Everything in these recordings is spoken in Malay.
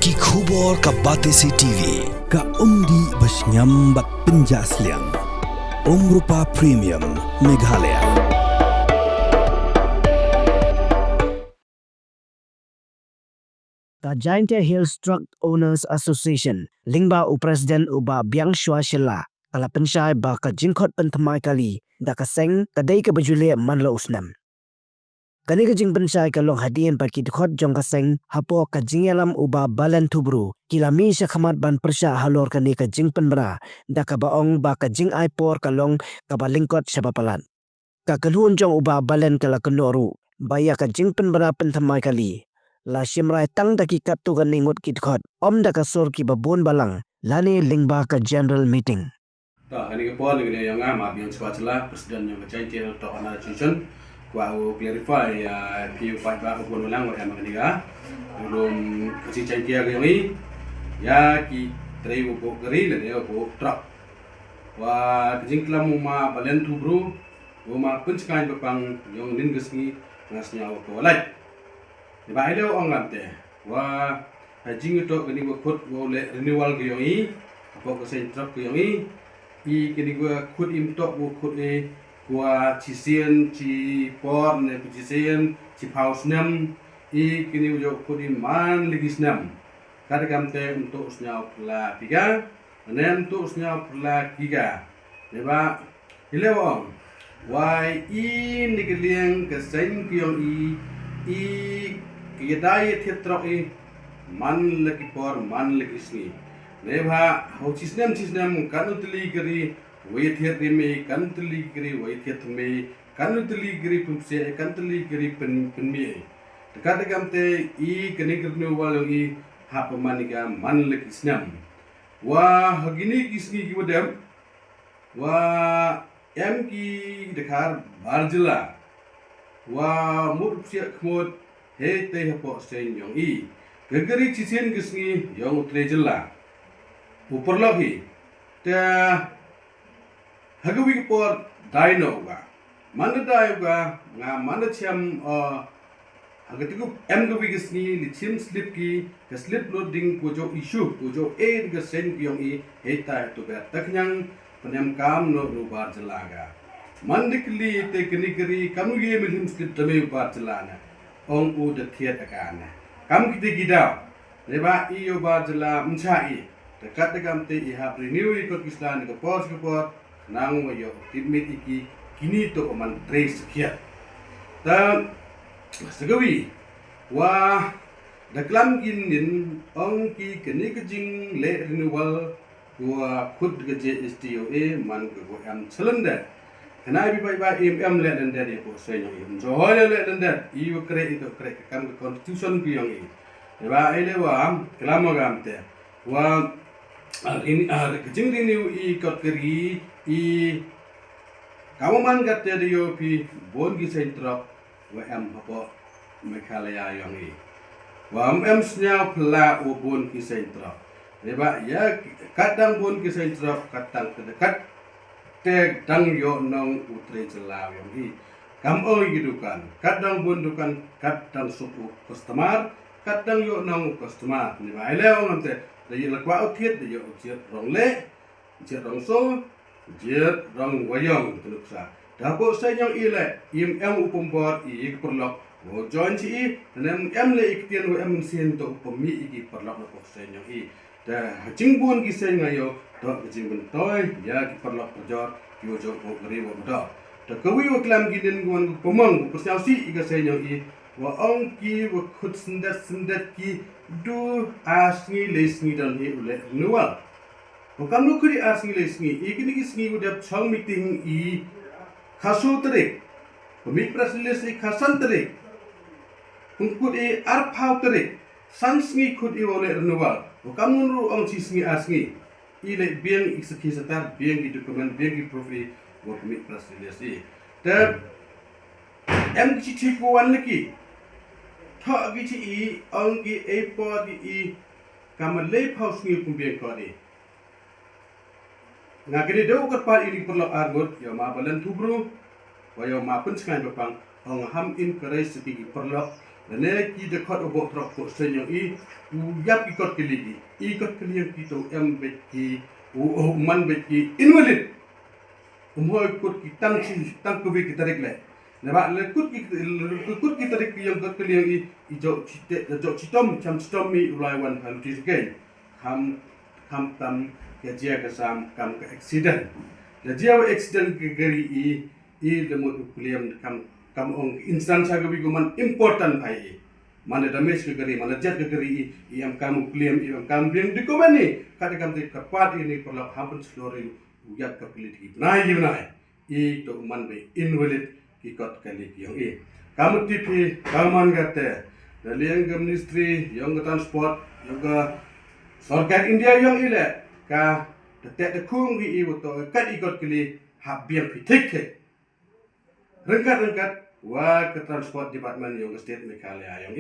Ki khubor ka Batesi TV. Ka undi basnyambak penjaslian. Rupa Premium Meghalaya. The Giant Hills Truck Owners Association lingba President uba biang shwa shela kala pensyai ba ka jingkot pentamai kali da ka seng kadai ka bajule manlo usnam. Kani ka jing pensyai ka long hadian pa ki dkhot jong ka seng hapo ka jingelam uba balan tubru kilami sya khamat ban persya halor kani ka jing penbra da ka baong ba ka jing aipor ka long ka balingkot syabapalan. Ka kanhun jong uba balan kala kenoru baya ka jing penbra pentamai kali. La shimrai tang daki katu kan ningut kidkhot om da kasur ki babun balang lani lingba ka general meeting. Tak, ini kepala ni yang ngam yang swatla presiden yang berjanji untuk analysis ku clarify PU5 ba ko lang wa yang niga belum kasi janji yang ini ya ki tray ko gari le ko truck wa jingklam ma balen tubru ma punchkan bapang yang nin gasni ngasnya ko walai di ba ile ong lamte wa jing to gani ko khut wo le renewal ko yi apa ko sen truck ko yi i kini gua khut im to wo khut e gua chisien ci por ne chisien ci paus nem i kini yo khut im man ligis nem kada kamte untuk usnya pula tiga nem untuk usnya pula tiga leba ile wong wai i nikliang ke sen kyong i kedai thetrok i man lagi por man lagi sni leba ho chisnem kanutli gari wait me kanutli gari wait me kanutli gari pumse kanutli gari penmi dekat gamte i kenignu walongi hapamaniga man lagi snam wa hagini kisni giwadam wa ki dekar barjela wa murpsia khmod he te hapo sen yong i gagari chisien gisni yong trejela uperlogi ta hagawi por dino ga manda dai ga nga manda cham hagatiku gawi gisni li chim slip ki ka slip loading ko jo issue ko jo e ga sen yong i he ta to ga taknyang penem kam no bar jelaga mandikli teknikri kamu ye milhim slip tame bar jelana ong u de thiet akana kam kite gida leba iyo bar jela mchai dekat dengan te iha renew ikut kislan ke pos nang wayo timit iki kini to man trace kia ta segawi wa daklam ginin ong ki keni kejing le renewal wa khud geje STOA man ke am selenda kena bi bai mm le dan dari ko senyo im johoy le dan dar i kre itu kre kam constitution ki yong i ba ile wa kelamo gamte wa ini kejing renew i kotkeri i kawaman gatte dio pi bon gi sentrok wa am hapo Meghalaya yang i wa am snya pla u bon gi sentrok leba ya kadang bon gi sentrok kadang terdekat te dang yo nong utre jelaw yang i kam oi gidukan kadang bon dukan kadang suku customer kadang yo nong customer ni ba ile ngamte dari lakwa ukit dari ukit rong le ukit rong so ukit rong wayong tuluksa dapo sa yang ile im upumpor i perlok wo join ci nem le iktian wo sin to upami iki perlok no sa yang i da jingbun gi sen ngayo do jingbun toy ya ki perlok jor yo jo ko gri wo do da kawi wo klam ginin gon pomang persau si iga sen yang i wa ong ki wa khut sendat ki du asngi lesngi dan he ule nual bukan lu kuri asngi lesngi ikini kisngi udah chong meeting i khasu tere pemik prasilis i khasan tere ungkut i arphau tere sansngi khut i ule nual bukan lu ong cisngi asngi i le biang ikski setar biang i dokumen biang i profi wa pemik prasilis i ter em cici kuan lagi thọ gi chi i ong gi e po di kam le phaus ngi pumbien ko di ngagri do ko pa ini perlo argot yo ma balan tubru wa yo ma pun skan bapang ong ham in kare siti perlo Nene ki dekot obok trok ko senyong uyap ikot keligi. Ikot keliang kita beki man beki invalid. Umhoy ikut ki tang kubi kita rekle. Neba lekut kita rek yang kot keliang jok citom cam citom mi ulaiwan halu tisgen. Kam tam ya jia kesam kam ke accident. Ya jia accident ke geri lemut keliang kam ong instansi gabi guman important pai mana damage ke geri mana jet ke geri yang kamu claim yang kamu claim di komani kada kam te kapat ini perlu hampun seluruh uyat ke politik naik to man be invalid ikot kali yang kamu tipi kaman kate dari yang ministry yang transport yang sarkar India yang ile ka tetek kung bi to kad ikot kali habian pitik rengkat ke transport department yang state Meghalaya yang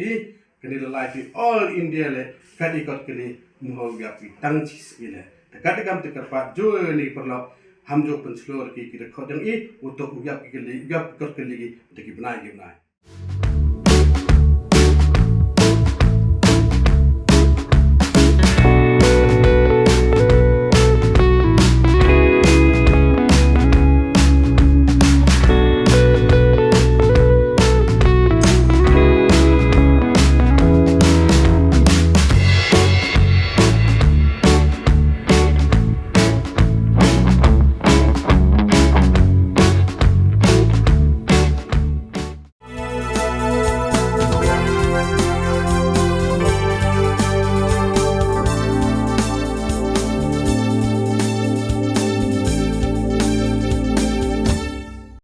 kini lelaki all India le kad ikot kini muhol gapi tangcis ile dekat kam terpat jo ni perlu hamjo penselur ki kita kod yang untuk uyap ikot kini deki benai